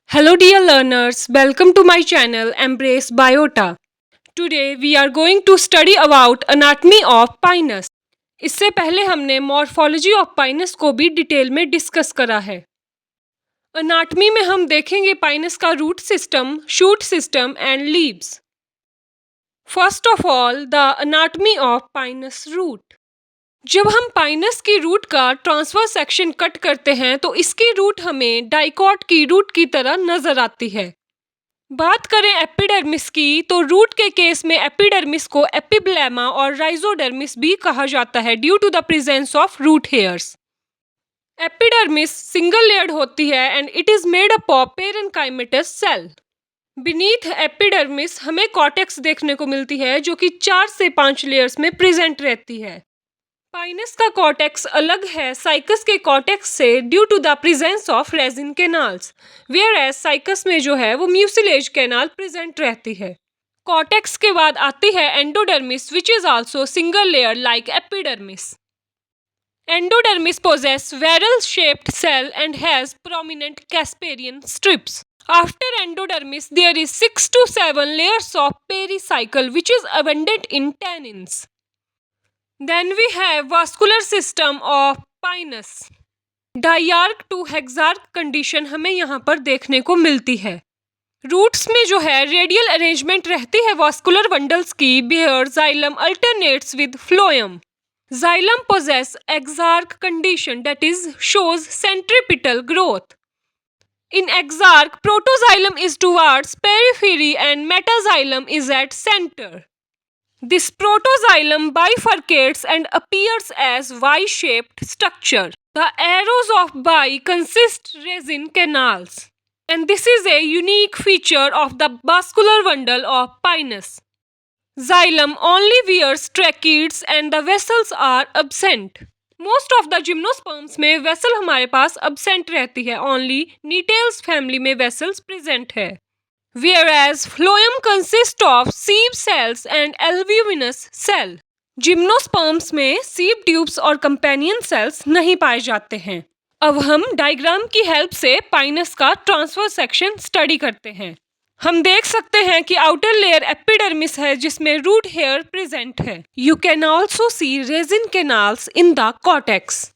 Hello dear learners, welcome to my channel Embrace Biota. Today we are going to study about anatomy of pinus. इससे पहले हमने morphology of Pinus को भी detail में discuss करा है। अनाटमी में हम देखेंगे पाइनस का root system, shoot system and leaves. First of all the anatomy of Pinus root. जब हम पाइनस की रूट का ट्रांसफर सेक्शन कट करते हैं तो इसकी रूट हमें डाइकॉट की रूट की तरह नजर आती है। बात करें एपिडर्मिस की तो रूट के केस में एपिडर्मिस को एपिब्लेमा और राइजोडर्मिस भी कहा जाता है due to the presence of root hairs. Epidermis single layered होती है and it is made up of parenchymatous cell. Beneath epidermis हमें कॉर्टेक्स देखने को मिलती है जो कि 4 से 5 लेयर्स में प्रेजेंट रहती है। पाइनस का कॉर्टेक्स अलग है साइकस के कॉर्टेक्स से due to the presence of resin canals, whereas Cycas में जो है वो म्यूसिलेज कैनाल प्रेजेंट रहती है। कॉर्टेक्स के बाद आती है endodermis which is also single layer like epidermis. Endodermis possess barrel shaped cell and has prominent Casparian strips. After endodermis, there is 6 to 7 layers of pericycle which is abundant in tannins. Then we have vascular system of pinus. Diarch to hexarch condition हमें यहाँ पर देखने को मिलती है। Roots में जो है रेडियल अरेंजमेंट रहती है वास्कुलर बंडल्स की, where xylem alternates with phloem. Xylem possess exarch condition that is shows centripetal growth. In exarch, protoxylem is towards periphery and metaxylem is at center. This protoxylem bifurcates and appears as Y-shaped structure. The arrows of bi consist resin canals, and this is a unique feature of the vascular bundle of pinus. Xylem only wears tracheids and the vessels are absent. Most of the gymnosperms में vessel हमारे पास absent रहती है, only Nettles family में vessels present है। Whereas phloem consists of sieve cells and albuminous cell. Gymnosperms में sieve tubes और companion cells नहीं पाए जाते हैं। अब हम डायग्राम की हेल्प से पाइनस का ट्रांसफर सेक्शन स्टडी करते हैं। हम देख सकते हैं कि आउटर लेयर एपिडर्मिस है जिसमें रूट हेयर प्रेजेंट है। You can also see resin canals in the cortex.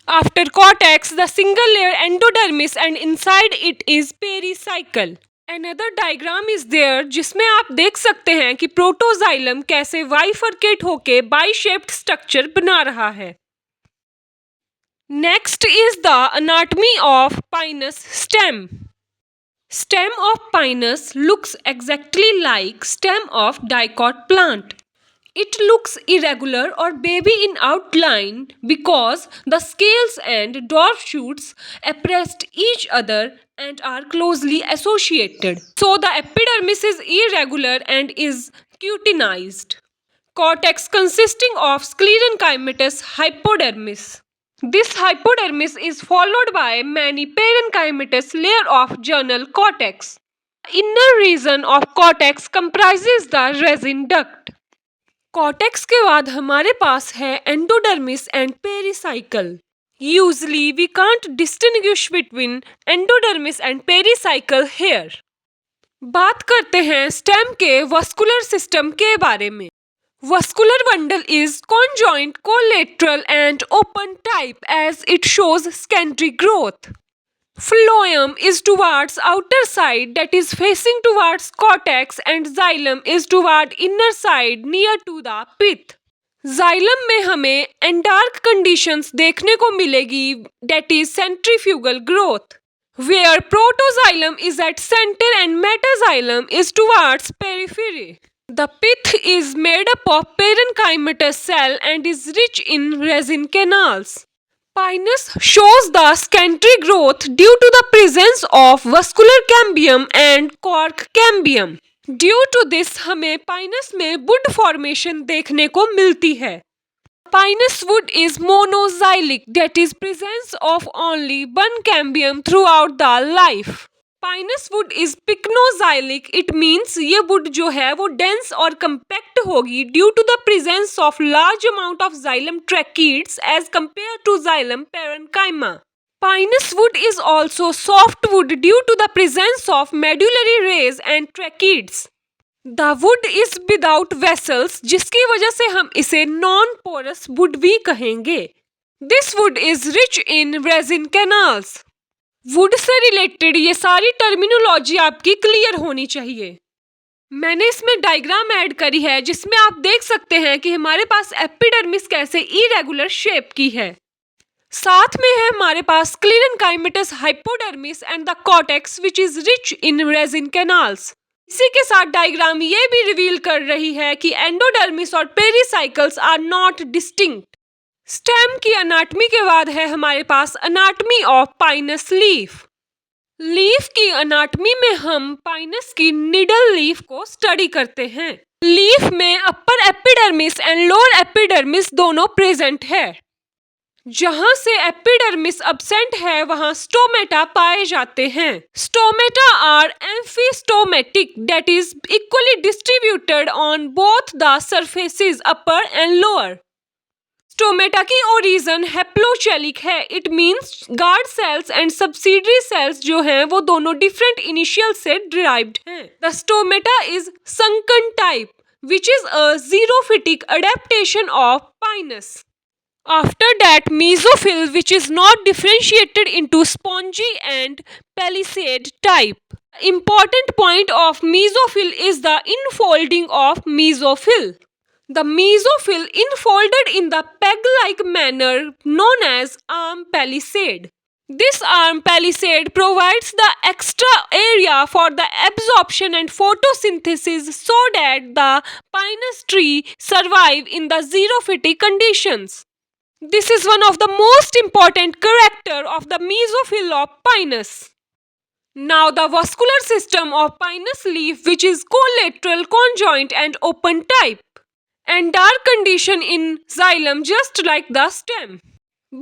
After cortex the single layer endodermis and inside it is pericycle. Another diagram is there जिसमें आप देख सकते हैं कि प्रोटोजाइलम कैसे बाइफरकेट होके बाई शेप्ड स्ट्रक्चर बना रहा है। Next is the anatomy of Pinus stem. Stem of pinus looks exactly like stem of dicot plant. It looks irregular or baby in outline because the scales and dwarf shoots approach each other and are closely associated. So the epidermis is irregular and is cutinized. Cortex consisting of sclerenchymatous hypodermis. This hypodermis is followed by many parenchymatous layer of journal cortex. The inner region of cortex comprises the resin duct. Cortex के बाद हमारे पास है endodermis and pericycle. Usually we can't distinguish between endodermis and pericycle here. बात करते हैं stem के vascular system के बारे में। Vascular bundle is conjoint, collateral and open type as it shows scanty growth. Phloem is towards outer side that is facing towards cortex and xylem is toward inner side near to the pith. Xylem में हमें endark conditions देखने को मिलेगी that is centrifugal growth, where protoxylem is at center and metaxylem is towards periphery. The pith is made up of parenchymatous cell and is rich in resin canals. Pinus shows the scanty growth due to the presence of vascular cambium and cork cambium. Due to this हमें pinus में wood formation देखने को मिलती है। Pinus wood is monoxylic, that is presence of only one cambium throughout the life. Pinus wood is pycnoxylic, it means ये wood जो है वो डेंस और कंपैक्ट होगी due to the presence of large amount of xylem tracheids as compare to xylem parenchyma. Pinus wood is also softwood due to the presence of medullary rays and tracheids. The wood is without vessels, जिसकी वजह से हम इसे non-porous wood भी कहेंगे. This wood is rich in resin canals. Would say related ये सारी terminology आपकी क्लियर होनी चाहिए. मैंने इसमें डायग्राम ऐड करी है जिसमें आप देख सकते हैं कि हमारे पास एपिडर्मिस कैसे इरेगुलर शेप की है. साथ में है हमारे पास sclerenchymatous hypodermis and the cortex which is rich in resin canals. इसी के साथ डायग्राम ये भी रिवील कर रही है कि एंडोडर्मिस और pericycles are not distinct. Stem की अनाटमी के बाद है हमारे पास anatomy of Pinus leaf. Leaf की अनाटमी में हम पाइनस की निडल लीफ को स्टडी करते हैं. लीफ में upper epidermis and lower epidermis दोनों प्रेजेंट है. जहां से एपिडर्मिस अब्सेंट है वहां स्टोमेटा पाए जाते हैं. Stomata are amphistomatic that is equally distributed on both the surfaces upper and lower. Stomata की ओरिजिन हैप्लोचेलिक है. It means guard cells and subsidiary cells जो हैं वो दोनों डिफरेंट इनिशियल से डिराइव्ड हैं. The stomata is sunken type which is a xerophytic adaptation of Pinus. After that, mesophyll which is not differentiated into spongy and palisade type. Important point of mesophyll is the infolding of mesophyll. The mesophyll infolded in the peg-like manner known as arm palisade. This arm palisade provides the extra area for the absorption and photosynthesis so that the pinus tree survive in the xerophytic conditions. This is one of the most important character of the mesophyll of pinus. Now the vascular system of pinus leaf which is collateral, conjoint and open type and dark condition in xylem just like the stem.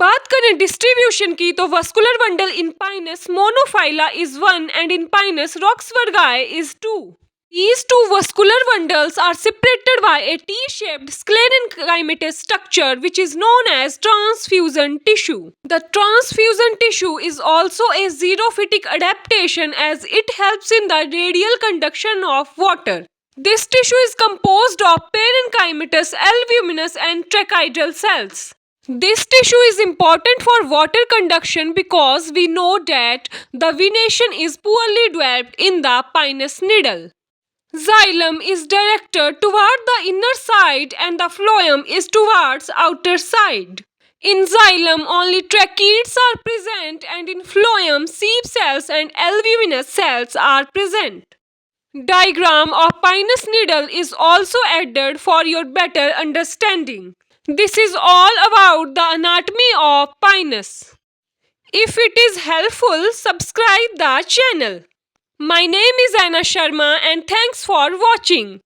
बात करें distribution की तो vascular bundle in pinus monophylla is 1 and in pinus roxburghae is 2. These two vascular bundles are separated by a T-shaped sclerenchymatous structure which is known as transfusion tissue. The transfusion tissue is also a xerophytic adaptation as it helps in the radial conduction of water. This tissue is composed of parenchymatous, albuminous and tracheidal cells. This tissue is important for water conduction because we know that the venation is poorly developed in the pinus needle. Xylem is directed toward the inner side and the phloem is towards outer side. In xylem only tracheids are present and in phloem seed cells and albuminous cells are present. Diagram of pinus needle is also added for your better understanding. This is all about the anatomy of pinus. If it is helpful, subscribe the channel. My name is Anna Sharma and thanks for watching.